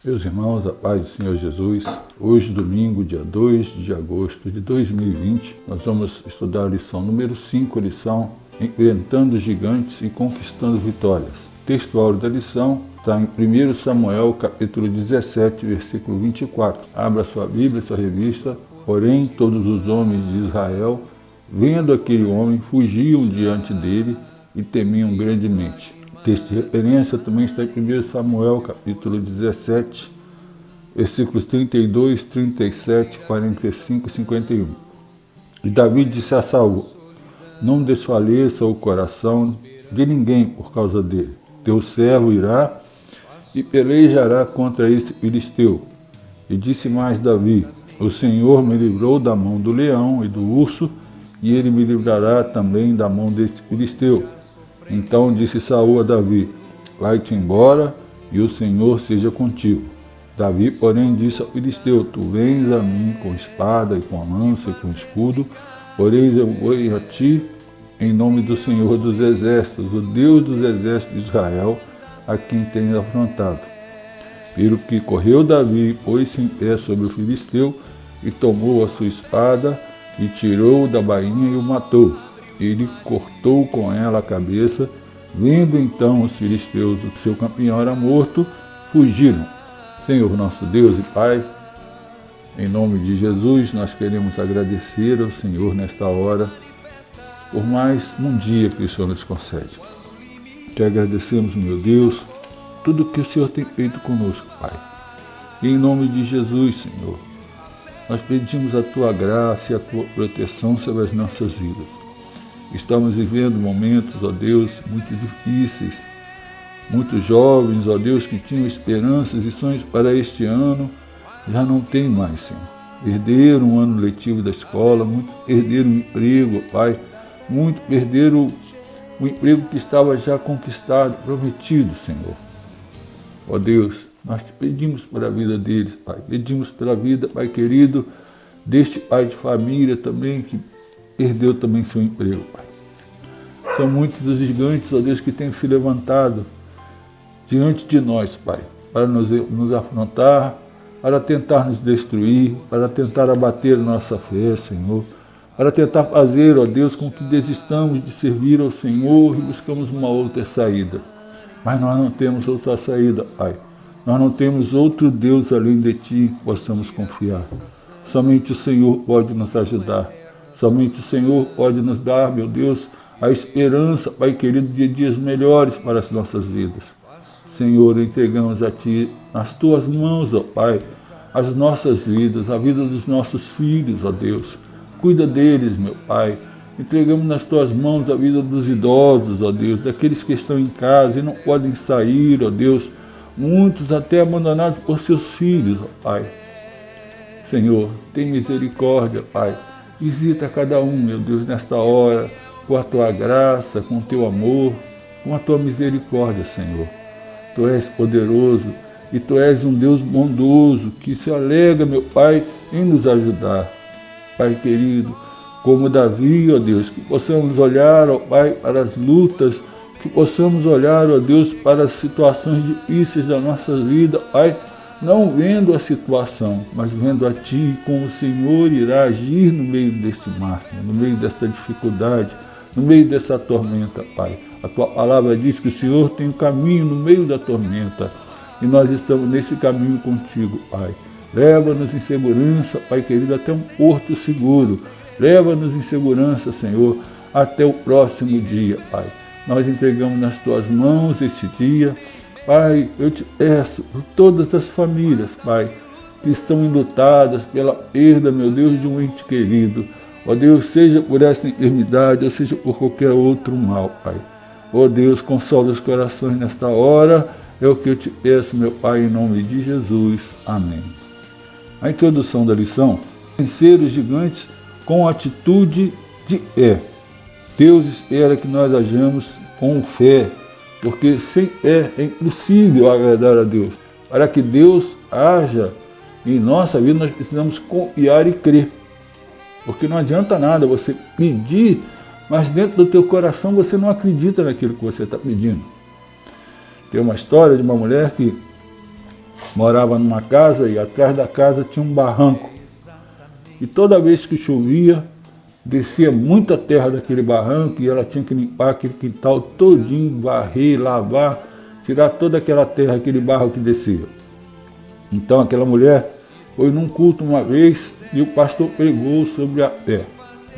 Meus irmãos, a paz do Senhor Jesus, hoje domingo, dia 2 de agosto de 2020, nós vamos estudar a lição número 5, a lição Enfrentando Gigantes e Conquistando Vitórias. O texto áureo da lição está em 1 Samuel, capítulo 17, versículo 24. Abra sua Bíblia, sua revista. Porém, todos os homens de Israel, vendo aquele homem, fugiam diante dele e temiam grandemente. O texto de referência também está em 1 Samuel, capítulo 17, versículos 32, 37, 45 e 51. E Davi disse a Saul: não desfaleça o coração de ninguém por causa dele. Teu servo irá e pelejará contra esse filisteu. E disse mais Davi: o Senhor me livrou da mão do leão e do urso, e ele me livrará também da mão deste filisteu. Então disse Saul a Davi: vai-te embora, e o Senhor seja contigo. Davi, porém, disse ao filisteu: tu vens a mim com espada e com lança e com escudo, porém eu vou a ti em nome do Senhor dos exércitos, o Deus dos exércitos de Israel, a quem tens afrontado. Pelo que correu Davi, pôs-se em pé sobre o filisteu, e tomou a sua espada, e tirou-o da bainha e o matou. Ele cortou com ela a cabeça. Vendo então os filisteus que seu campeão era morto, fugiram. Senhor nosso Deus e Pai, em nome de Jesus, nós queremos agradecer ao Senhor nesta hora por mais um dia que o Senhor nos concede. Te agradecemos, meu Deus, tudo que o Senhor tem feito conosco, Pai. E em nome de Jesus, Senhor, nós pedimos a Tua graça e a Tua proteção sobre as nossas vidas. Estamos vivendo momentos, ó Deus, muito difíceis. Muitos jovens, ó Deus, que tinham esperanças e sonhos para este ano, já não tem mais, Senhor. Perderam o ano letivo da escola, muitos perderam o emprego, Pai. Muitos perderam o emprego que estava já conquistado, prometido, Senhor. Ó Deus, nós te pedimos para a vida deles, Pai. Pedimos pela vida, Pai querido, deste pai de família também, que perdeu também seu emprego, Pai. São muitos os gigantes, ó Deus, que têm se levantado diante de nós, Pai, para nos afrontar, para tentar nos destruir, para tentar abater a nossa fé, Senhor, para tentar fazer, ó Deus, com que desistamos de servir ao Senhor e buscamos uma outra saída. Mas nós não temos outra saída, Pai. Nós não temos outro Deus além de Ti que possamos confiar. Somente o Senhor pode nos ajudar. Somente o Senhor pode nos dar, meu Deus, a esperança, Pai querido, de dias melhores para as nossas vidas. Senhor, entregamos a Ti, nas Tuas mãos, ó Pai, as nossas vidas, a vida dos nossos filhos, ó Deus. Cuida deles, meu Pai. Entregamos nas Tuas mãos a vida dos idosos, ó Deus, daqueles que estão em casa e não podem sair, ó Deus. Muitos até abandonados por seus filhos, ó Pai. Senhor, tem misericórdia, Pai. Visita cada um, meu Deus, nesta hora, com a Tua graça, com o Teu amor, com a Tua misericórdia, Senhor. Tu és poderoso e Tu és um Deus bondoso que se alegra, meu Pai, em nos ajudar. Pai querido, como Davi, ó Deus, que possamos olhar, ó Pai, para as lutas, que possamos olhar, ó Deus, para as situações difíceis da nossa vida, Pai, não vendo a situação, mas vendo a Ti, como o Senhor irá agir no meio deste mar, no meio desta dificuldade, no meio dessa tormenta, Pai. A Tua palavra diz que o Senhor tem um caminho no meio da tormenta, e nós estamos nesse caminho contigo, Pai. Leva-nos em segurança, Pai querido, até um porto seguro. Leva-nos em segurança, Senhor, até o próximo dia, Pai. Nós entregamos nas Tuas mãos esse dia. Pai, eu te peço por todas as famílias, Pai, que estão enlutadas pela perda, meu Deus, de um ente querido. Ó Deus, seja por essa enfermidade, ou seja por qualquer outro mal, Pai. Ó Deus, consola os corações nesta hora. É o que eu te peço, meu Pai, em nome de Jesus. Amém. A introdução da lição: vencer os gigantes com atitude de fé. Deus espera que nós hajamos com fé, porque sem fé é impossível agradar a Deus. Para que Deus haja em nossa vida, nós precisamos confiar e crer. Porque não adianta nada você pedir, mas dentro do teu coração você não acredita naquilo que você está pedindo. Tem uma história de uma mulher que morava numa casa e atrás da casa tinha um barranco. E toda vez que chovia, descia muita terra daquele barranco e ela tinha que limpar aquele quintal todinho, varrer, lavar, tirar toda aquela terra, aquele barro que descia. Então aquela mulher foi num culto uma vez e o pastor pregou sobre a fé.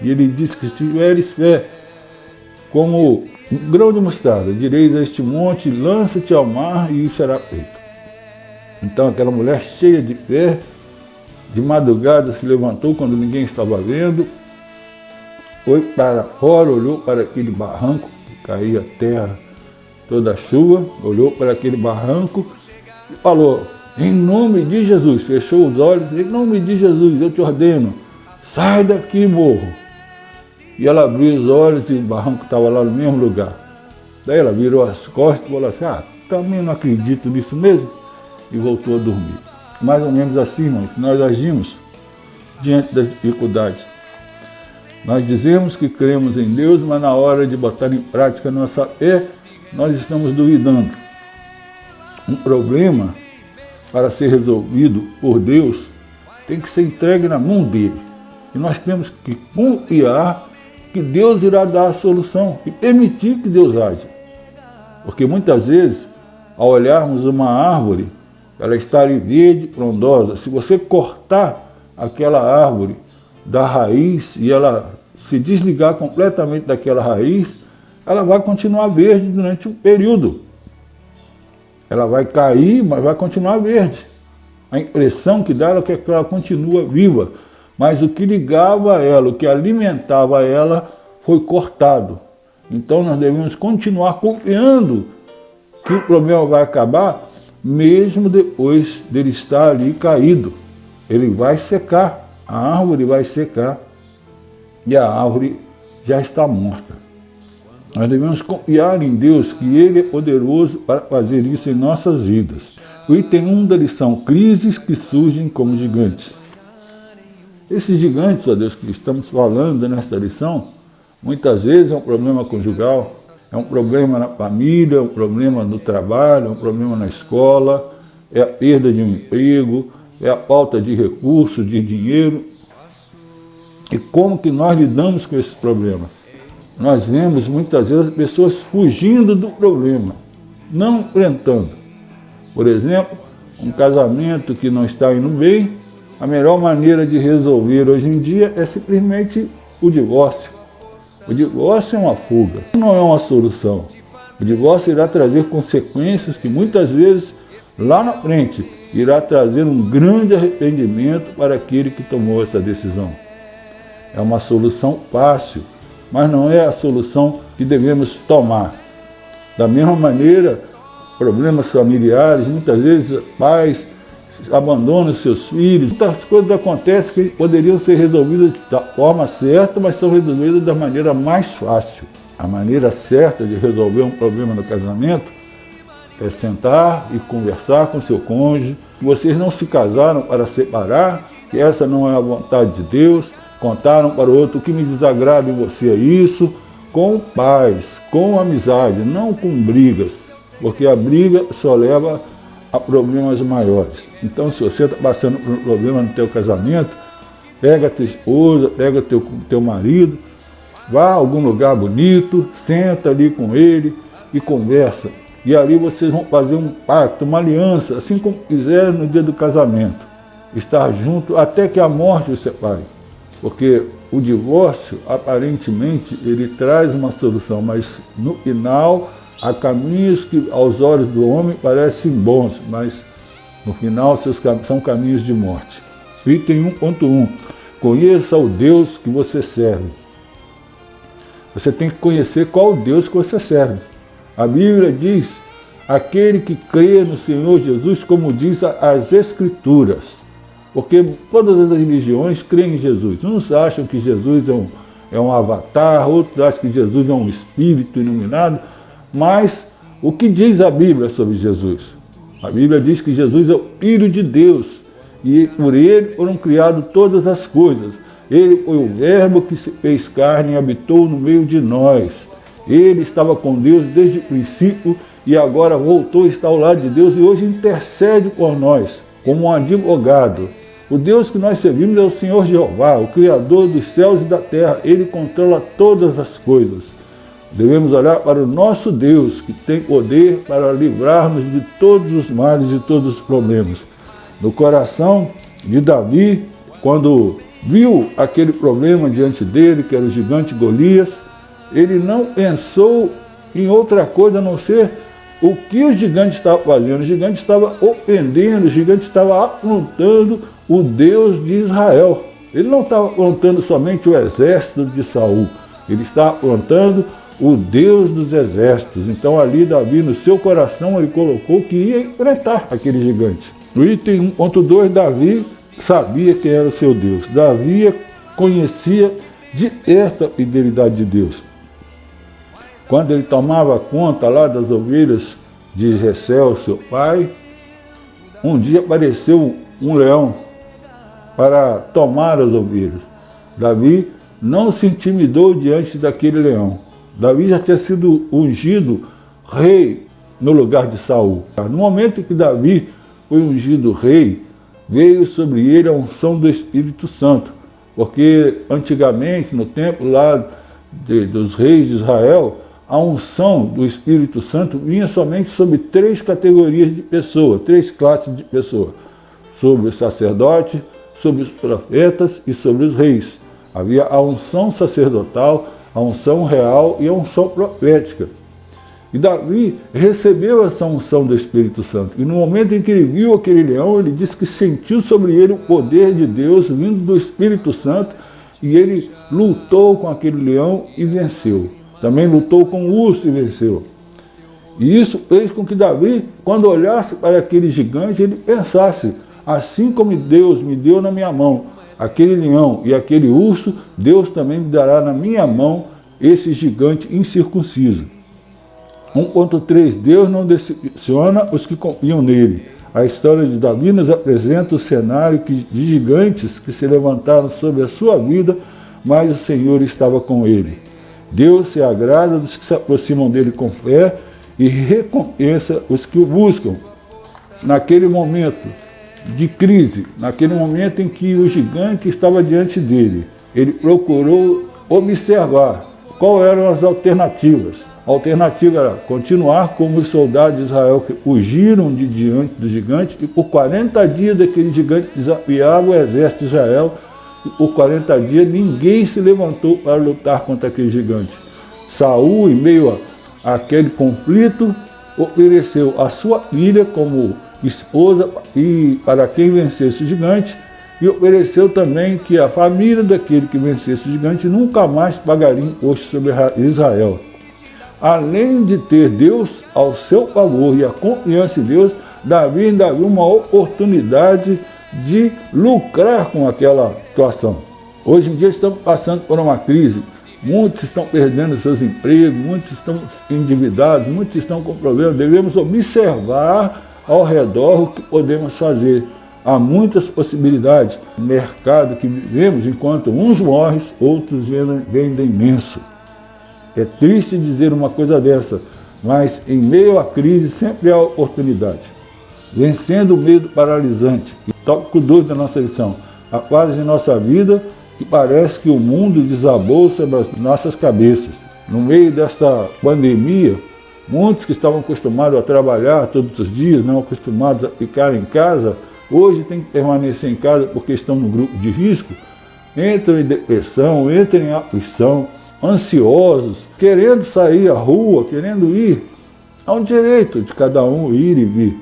E ele disse que se tiveres fé como um grão de mostarda, direis a este monte, lança-te ao mar e isso será feito. Então aquela mulher cheia de fé, de madrugada se levantou quando ninguém estava vendo, foi para fora, olhou para aquele barranco, que caía terra toda a chuva, olhou para aquele barranco e falou, em nome de Jesus, fechou os olhos, em nome de Jesus, eu te ordeno, sai daqui, morro. E ela abriu os olhos e o barranco estava lá no mesmo lugar. Daí ela virou as costas e falou assim, também não acredito nisso mesmo, e voltou a dormir. Mais ou menos assim, irmãos, nós agimos diante das dificuldades. Nós dizemos que cremos em Deus, mas na hora de botar em prática a nossa fé, nós estamos duvidando. Um problema, para ser resolvido por Deus, tem que ser entregue na mão dele. E nós temos que confiar que Deus irá dar a solução e permitir que Deus age. Porque muitas vezes, ao olharmos uma árvore, ela está ali verde, frondosa. Se você cortar aquela árvore da raiz e ela se desligar completamente daquela raiz, ela vai continuar verde durante um período. Ela vai cair, mas vai continuar verde. A impressão que dá é que ela continua viva. Mas o que ligava ela, o que alimentava ela, foi cortado. Então nós devemos continuar confiando que o problema vai acabar, mesmo depois dele estar ali caído. Ele vai secar, a árvore vai secar e a árvore já está morta. Nós devemos confiar em Deus, que Ele é poderoso para fazer isso em nossas vidas. O item 1 da lição, crises que surgem como gigantes. Esses gigantes, ó Deus, que estamos falando nesta lição, muitas vezes é um problema conjugal, é um problema na família, é um problema no trabalho, é um problema na escola, é a perda de um emprego, é a falta de recursos, de dinheiro. E como que nós lidamos com esses problemas? Nós vemos muitas vezes as pessoas fugindo do problema, não enfrentando. Por exemplo, um casamento que não está indo bem, a melhor maneira de resolver hoje em dia é simplesmente o divórcio. O divórcio é uma fuga, não é uma solução. O divórcio irá trazer consequências que muitas vezes, lá na frente, irá trazer um grande arrependimento para aquele que tomou essa decisão. É uma solução fácil, mas não é a solução que devemos tomar. Da mesma maneira, problemas familiares, muitas vezes pais abandonam seus filhos, muitas coisas acontecem que poderiam ser resolvidas da forma certa, mas são resolvidas da maneira mais fácil. A maneira certa de resolver um problema no casamento é sentar e conversar com seu cônjuge, que vocês não se casaram para separar, que essa não é a vontade de Deus, contaram para o outro o que me desagrada em você é isso, com paz, com amizade, não com brigas, porque a briga só leva a problemas maiores. Então, se você está passando por um problema no teu casamento, pega a tua esposa, pega o teu marido, vá a algum lugar bonito, senta ali com ele e conversa. E ali vocês vão fazer um pacto, uma aliança, assim como fizeram no dia do casamento. Estar junto até que a morte os separe. Porque o divórcio, aparentemente, ele traz uma solução, mas no final há caminhos que aos olhos do homem parecem bons, mas no final são caminhos de morte. Item 1.1. Conheça o Deus que você serve. Você tem que conhecer qual Deus que você serve. A Bíblia diz, aquele que crê no Senhor Jesus, como diz as Escrituras. Porque todas as religiões creem em Jesus. Uns acham que Jesus é um avatar, outros acham que Jesus é um espírito iluminado. Mas o que diz a Bíblia sobre Jesus? A Bíblia diz que Jesus é o Filho de Deus e por ele foram criadas todas as coisas. Ele foi o Verbo que se fez carne e habitou no meio de nós. Ele estava com Deus desde o princípio e agora voltou a estar ao lado de Deus e hoje intercede por nós como um advogado. O Deus que nós servimos é o Senhor Jeová, o Criador dos céus e da terra. Ele controla todas as coisas. Devemos olhar para o nosso Deus, que tem poder para livrar-nos de todos os males, de todos os problemas. No coração de Davi, quando viu aquele problema diante dele, que era o gigante Golias, ele não pensou em outra coisa a não ser o que o gigante estava fazendo. O gigante estava ofendendo, o gigante estava afrontando o Deus de Israel. Ele não estava afrontando somente o exército de Saul, ele estava afrontando o Deus dos exércitos. Então ali Davi, no seu coração, ele colocou que ia enfrentar aquele gigante. No item 1.2, Davi sabia quem era o seu Deus. Davi conhecia de perto a fidelidade de Deus. Quando ele tomava conta lá das ovelhas de Jessé, seu pai, um dia apareceu um leão para tomar as ovelhas. Davi não se intimidou diante daquele leão. Davi já tinha sido ungido rei no lugar de Saul. No momento em que Davi foi ungido rei, veio sobre ele a unção do Espírito Santo, porque antigamente, no tempo lá dos reis de Israel, a unção do Espírito Santo vinha somente sobre 3 categorias de pessoas, 3 classes de pessoas: sobre o sacerdote, sobre os profetas e sobre os reis. Havia a unção sacerdotal, a unção real e a unção profética. E Davi recebeu essa unção do Espírito Santo. E no momento em que ele viu aquele leão, ele disse que sentiu sobre ele o poder de Deus vindo do Espírito Santo, e ele lutou com aquele leão e venceu. Também lutou com o urso e venceu. E isso fez com que Davi, quando olhasse para aquele gigante, ele pensasse: assim como Deus me deu na minha mão aquele leão e aquele urso, Deus também me dará na minha mão esse gigante incircunciso. 1.3, Deus não decepciona os que confiam nele. A história de Davi nos apresenta o cenário de gigantes que se levantaram sobre a sua vida, mas o Senhor estava com ele. Deus se agrada dos que se aproximam dele com fé e recompensa os que o buscam. Naquele momento de crise, naquele momento em que o gigante estava diante dele, ele procurou observar quais eram as alternativas. A alternativa era continuar como os soldados de Israel que fugiram de diante do gigante, e por 40 dias aquele gigante desafiava o exército de Israel, e por 40 dias ninguém se levantou para lutar contra aquele gigante. Saul, em meio àquele conflito, ofereceu a sua filha como esposa e para quem vencesse o gigante, e ofereceu também que a família daquele que vencesse o gigante nunca mais pagaria imposto sobre Israel. Além de ter Deus ao seu favor e a confiança em Deus, Davi ainda viu uma oportunidade de lucrar com aquela situação. Hoje em dia estamos passando por uma crise, muitos estão perdendo seus empregos, muitos estão endividados, muitos estão com problemas. Devemos observar ao redor o que podemos fazer. Há muitas possibilidades. No mercado que vivemos, enquanto uns morrem, outros vendem imenso. É triste dizer uma coisa dessa, mas em meio à crise sempre há oportunidade. Vencendo o medo paralisante. Tópico 2 da nossa lição. Há fases em nossa vida que parece que o mundo desabou sobre as nossas cabeças. No meio desta pandemia, muitos que estavam acostumados a trabalhar todos os dias, não acostumados a ficar em casa, hoje têm que permanecer em casa porque estão no grupo de risco, entram em depressão, entram em aflição, ansiosos, querendo sair à rua, querendo ir. Há um direito de cada um ir e vir.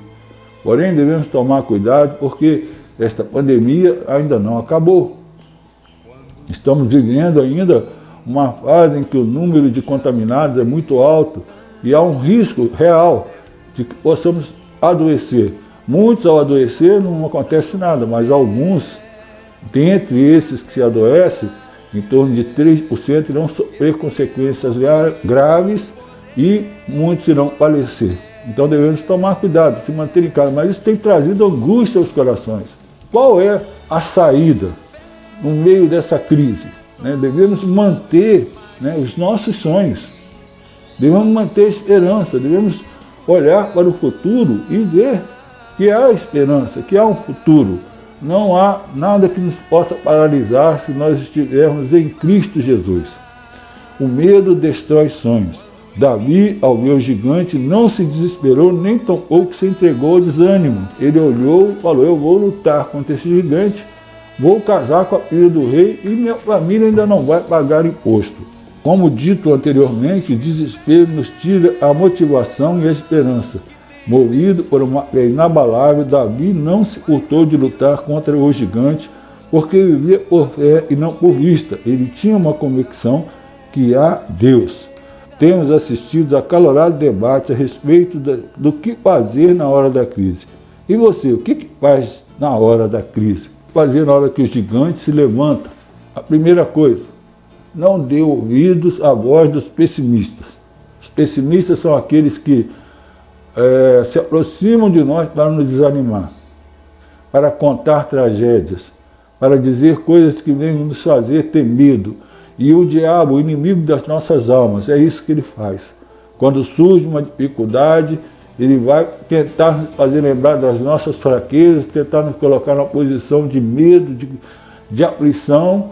Porém, devemos tomar cuidado porque esta pandemia ainda não acabou. Estamos vivendo ainda uma fase em que o número de contaminados é muito alto e há um risco real de que possamos adoecer. Muitos, ao adoecer, não acontece nada, mas alguns, dentre esses que se adoecem, em torno de 3% irão sofrer consequências graves e muitos irão falecer. Então devemos tomar cuidado, se manter em casa. Mas isso tem trazido angústia aos corações. Qual é a saída no meio dessa crise? Devemos manter os nossos sonhos. Devemos manter a esperança. Devemos olhar para o futuro e ver que há esperança, que há um futuro. Não há nada que nos possa paralisar se nós estivermos em Cristo Jesus. O medo destrói sonhos. Davi, ao ver o gigante, não se desesperou, nem tampouco se entregou ao desânimo. Ele olhou e falou: eu vou lutar contra esse gigante, vou casar com a filha do rei e minha família ainda não vai pagar imposto. Como dito anteriormente, o desespero nos tira a motivação e a esperança. Movido por uma fé inabalável, Davi não se furtou de lutar contra o gigante, porque vivia por fé e não por vista. Ele tinha uma convicção que há Deus. Temos assistido a acalorado debate a respeito do que fazer na hora da crise. E você, o que faz na hora da crise? Fazer na hora que o gigante se levanta? A primeira coisa, não dê ouvidos à voz dos pessimistas. Os pessimistas são aqueles que se aproximam de nós para nos desanimar, para contar tragédias, para dizer coisas que vêm nos fazer ter medo. E o diabo, o inimigo das nossas almas, é isso que ele faz. Quando surge uma dificuldade, ele vai tentar nos fazer lembrar das nossas fraquezas, tentar nos colocar numa posição de medo, de aflição.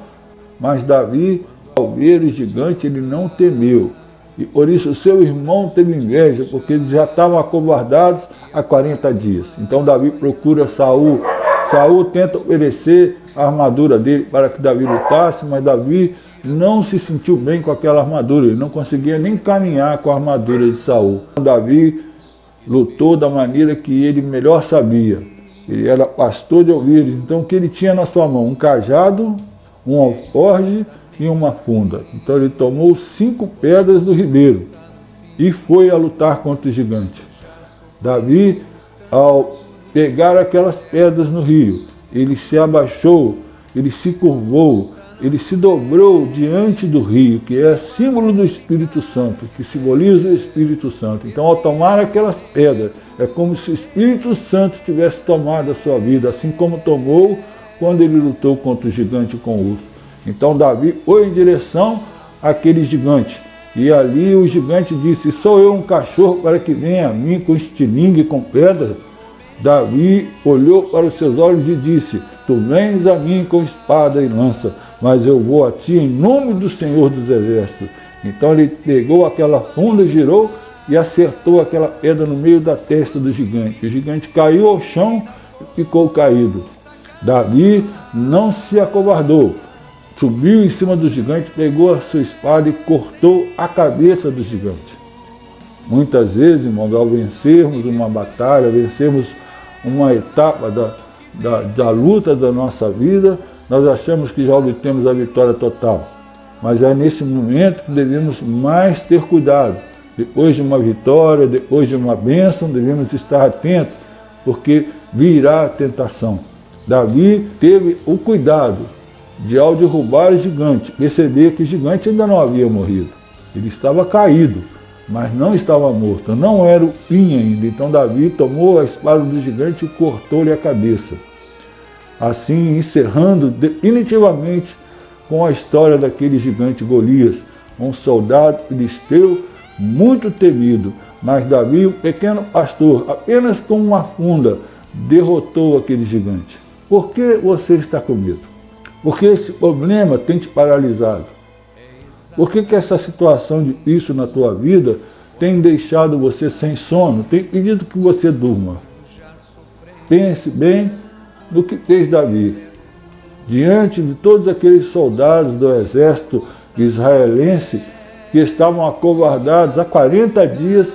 Mas Davi, ao ver o gigante, ele não temeu. E por isso o seu irmão teve inveja, porque eles já estavam acovardados há 40 dias. Então Davi procura Saul. Saul tenta oferecer a armadura dele para que Davi lutasse, mas Davi não se sentiu bem com aquela armadura. Ele não conseguia nem caminhar com a armadura de Saul. Davi lutou da maneira que ele melhor sabia. Ele era pastor de ovelhas, então o que ele tinha na sua mão? Um cajado, um alforje e uma funda. Então ele tomou 5 pedras do ribeiro e foi a lutar contra o gigante. Davi, ao pegar aquelas pedras no rio, ele se abaixou, ele se curvou, ele se dobrou diante do rio, que é símbolo do Espírito Santo, que simboliza o Espírito Santo. Então, ao tomar aquelas pedras, é como se o Espírito Santo tivesse tomado a sua vida, assim como tomou quando ele lutou contra o gigante com o urso. Então, Davi foi em direção àquele gigante. E ali o gigante disse: sou eu um cachorro para que venha a mim com estilingue e com pedra? Davi olhou para os seus olhos e disse: tu vens a mim com espada e lança, mas eu vou a ti em nome do Senhor dos Exércitos. Então ele pegou aquela funda, girou e acertou aquela pedra no meio da testa do gigante. O gigante caiu ao chão e ficou caído. Davi não se acovardou. Subiu em cima do gigante, pegou a sua espada e cortou a cabeça do gigante. Muitas vezes, irmãos, ao vencermos uma batalha, vencermos uma etapa da luta da nossa vida, nós achamos que já obtemos a vitória total. Mas é nesse momento que devemos mais ter cuidado. Depois de uma vitória, depois de uma bênção, devemos estar atentos, porque virá a tentação. Davi teve o cuidado de, ao derrubar o gigante, perceber que o gigante ainda não havia morrido. Ele estava caído, mas não estava morto, não era o fim ainda. Então Davi tomou a espada do gigante e cortou-lhe a cabeça. Assim, encerrando definitivamente com a história daquele gigante Golias, um soldado filisteu muito temido. Mas Davi, o pequeno pastor, apenas com uma funda, derrotou aquele gigante. Por que você está com medo? Porque esse problema tem te paralisado. Por que essa situação difícil na tua vida tem deixado você sem sono, tem pedido que você durma? Pense bem no que fez Davi. Diante de todos aqueles soldados do exército israelense que estavam acovardados há 40 dias,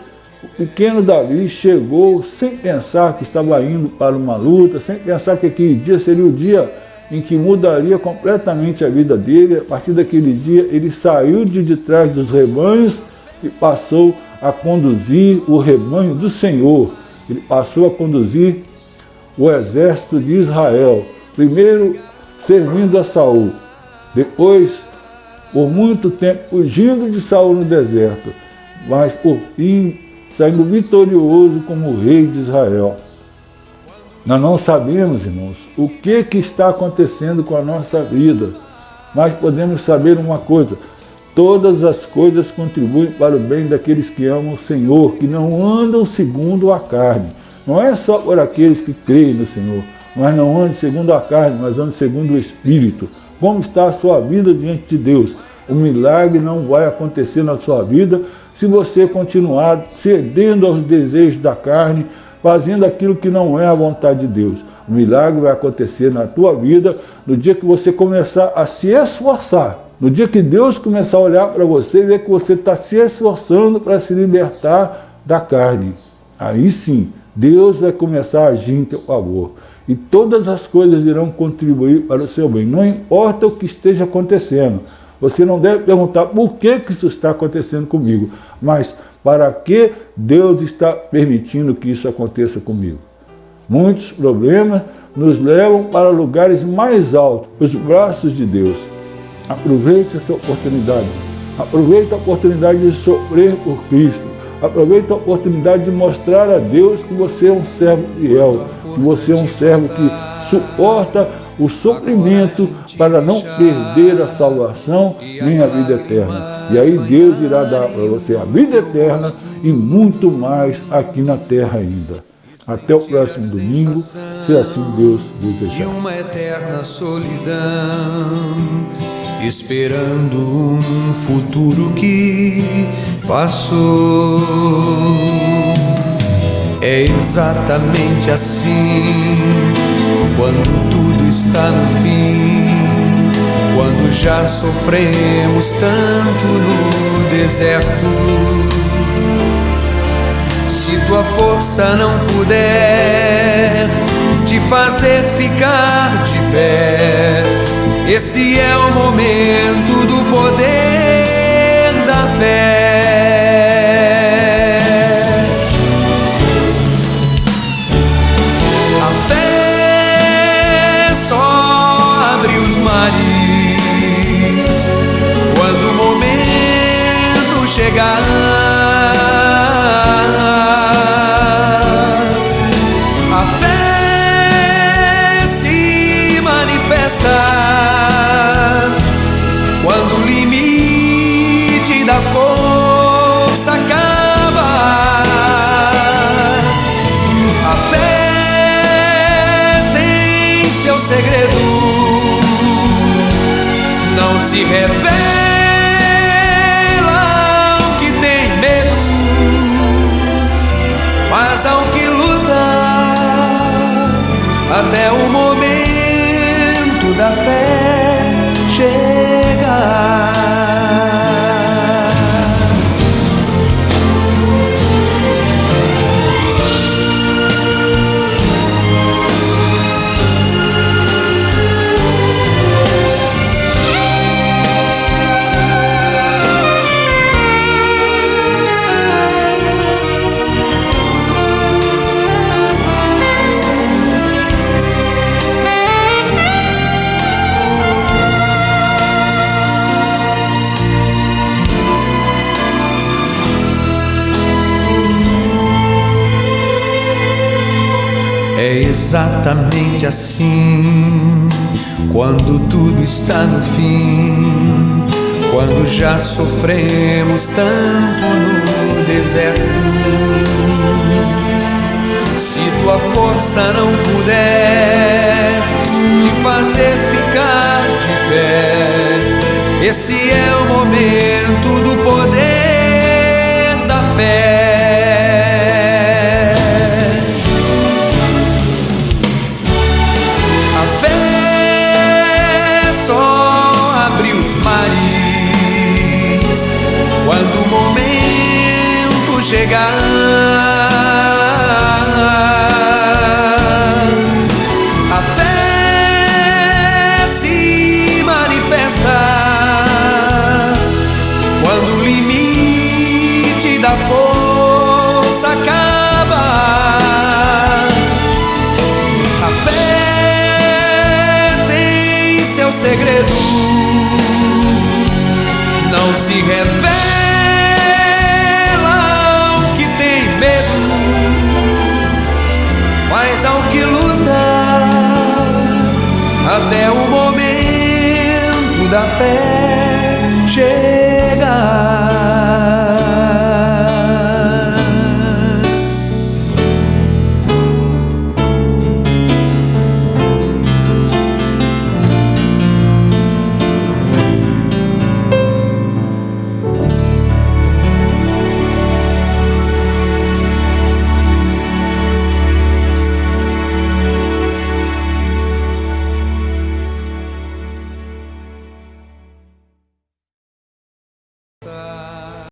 o pequeno Davi chegou sem pensar que estava indo para uma luta, sem pensar que aquele dia seria o dia em que mudaria completamente a vida dele. A partir daquele dia, ele saiu de trás dos rebanhos e passou a conduzir o rebanho do Senhor. Ele passou a conduzir o exército de Israel, primeiro servindo a Saul, depois, por muito tempo, fugindo de Saul no deserto, mas por fim, saindo vitorioso como rei de Israel. Nós não sabemos, irmãos, o que está acontecendo com a nossa vida, mas podemos saber uma coisa: todas as coisas contribuem para o bem daqueles que amam o Senhor, que não andam segundo a carne. Não é só por aqueles que creem no Senhor, mas não andam segundo a carne, mas andam segundo o Espírito. Como está a sua vida diante de Deus? O milagre não vai acontecer na sua vida se você continuar cedendo aos desejos da carne, fazendo aquilo que não é a vontade de Deus. O milagre vai acontecer na tua vida no dia que você começar a se esforçar. No dia que Deus começar a olhar para você e ver que você está se esforçando para se libertar da carne. Aí sim, Deus vai começar a agir em teu favor. E todas as coisas irão contribuir para o seu bem. Não importa o que esteja acontecendo. Você não deve perguntar por que isso está acontecendo comigo, mas para que Deus está permitindo que isso aconteça comigo. Muitos problemas nos levam para lugares mais altos, os braços de Deus. Aproveite essa oportunidade. Aproveite a oportunidade de sofrer por Cristo. Aproveite a oportunidade de mostrar a Deus que você é um servo fiel, que você é um servo que suporta o sofrimento para não perder a salvação nem a vida eterna. E aí Deus irá dar para você a vida eterna e muito mais aqui na terra ainda. Até o próximo domingo, se assim Deus desejar. De uma eterna solidão, esperando um futuro que passou. É exatamente assim, quando tudo está no fim, quando já sofremos tanto no deserto. Se tua força não puder te fazer ficar de pé, esse é o momento do poder da fé. A fé só abre os mares quando o momento chegar. A fé se manifesta quando o limite da força acaba. A fé tem seu segredo, não se revela ao que tem medo, mas ao que luta até o momento da fé chegar. É exatamente assim, quando tudo está no fim, quando já sofremos tanto no deserto. Se tua força não puder te fazer ficar de pé, esse é o momento do poder da fé. Quando o momento chegar, a fé se manifesta quando o limite da força acaba. A fé tem seu segredo, não se revela ao que tem medo, mas ao que luta até o momento da fé chegar.